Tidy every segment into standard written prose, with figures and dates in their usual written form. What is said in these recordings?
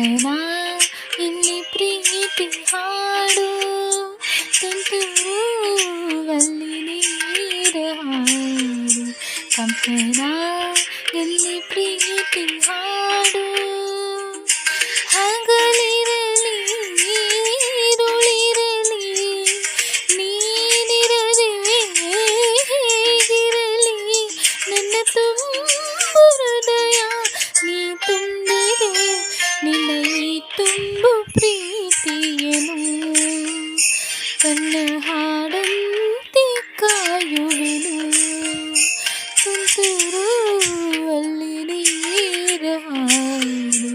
ಕಂಪನ ಇಲ್ಲಿ ಪ್ರೀತಿ ಹಾಡು ತುಂತುರುವಲ್ಲಿ ನೀರ ಹಾಡು ಕಂಪನ ಇಲ್ಲಿ ಪ್ರೀತಿ ಹಾಡು ಹಗಲಿರಲಿ ನೀರುಳಿರಲಿ ನೀನಿರದೆ ಹೇಗಿರಲಿ ನನ್ನ ತುಂಬು ಹೃದಯ ನೀ ತುಂಬಿದೆ ನಿನ್ನ ಈ ತುಂಬು ಪ್ರೀತಿಯನು ಕಣ್ಣ ಹಾಡಂತೆ ಕಾಯುವೆನು ತುಂತುರು ಅಲ್ಲಿ ನೀರ ಹಾಡು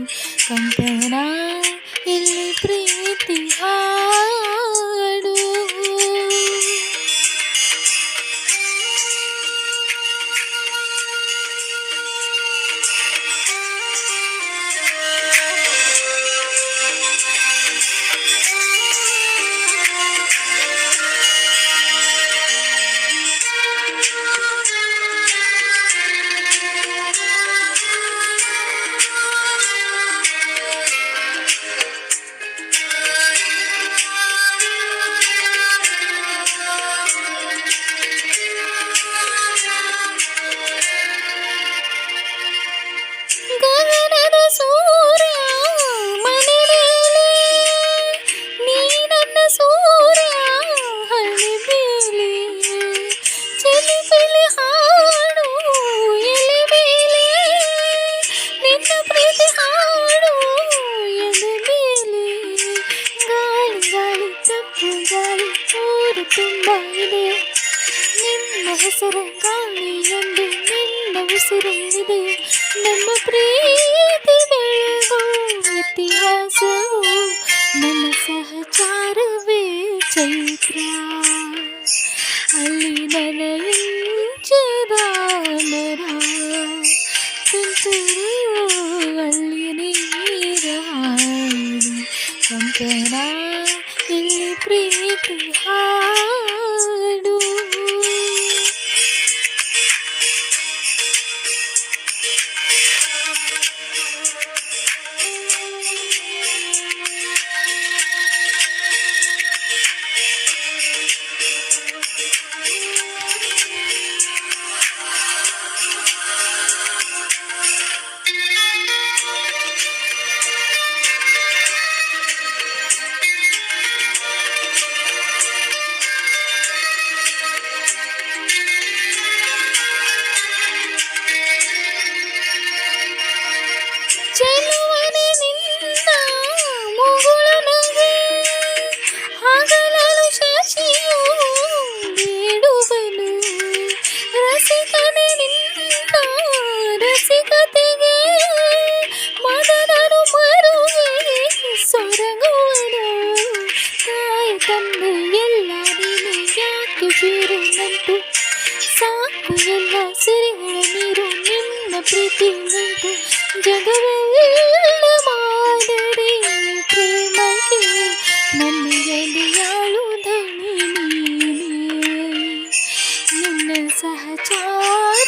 ಕಂಪನ ಇಲ್ಲಿ ಪ್ರೀತಿ ಹಾಡು ಗಗನದ ಸೂರ್ಯ ಮನೆ ಮೇಲೆ ನೀ ನನ್ನ ಸೂರ್ಯ ಹಳ್ಳಿ ಬೇಲಿ ಚಿಲಿಪಿಲಿ ಹಾಡು ಎಲೆ ಮೇಲೆ ನಿನ್ನ ಪ್ರೀತಿ ಹಾಡು ಎಲೆ ಮೇಲೆ ಗಾಳಿ ಗಾಳಿ ತಪ್ಪು ಗಾಳಿ ಊರು ತುಂಬ ಇದೆ ನಿನ್ನ ಹೆಸರ ಗಾಳಿ ಎಂದು ನಿನ್ನ ಉಸಿರು ಇದೆ ನಮ್ಮ ಪ್ರೀತಿ ಬೆಳಗು ಇತಿಹಾಸವು ನನ್ನ ಸಹಚಾರವೇ ಚೈತ್ರ ಅಲ್ಲಿ ನನಂಚದ ನರ ತುಂತುರು ಅಲ್ಲಿ ನೀರ ಹಾಡು ಕಂಪನ ಇಲ್ಲಿ ಪ್ರೀತಿ ಹಾಡು ಚೆಲುವನೆ ನಿನ್ನ ಮುಗುಳು ನಗೆ ಹಗಲಲು ಶಶಿಯು ಬೇಡುವನು ರಸಿಕನೆ ನಿನ್ನ ರಸಿಕತೆಗೆ ಮದನನು ಮರುವೆ ಸೊರಗುವನು ತಾಯಿ ತಂದೆ ಎಲ್ಲ ನೀನು ಯಾಕೆ ಬೀರು ನಂಟು ಸಾಕು ಎಲ್ಲ ಸಿರಿಗಳ ನೀರು ನಿನ್ನ ಪ್ರೀತಿ ನಂಟು ಜಗವೆಲ್ಲ ಮಾದರಿ ಪ್ರೇಮಕ್ಕೆ ನನ್ನ ಎದೆಯಾಳು ಧಣಿ ನೀನೇ ನಿನ್ನ ಸಹಚಾರ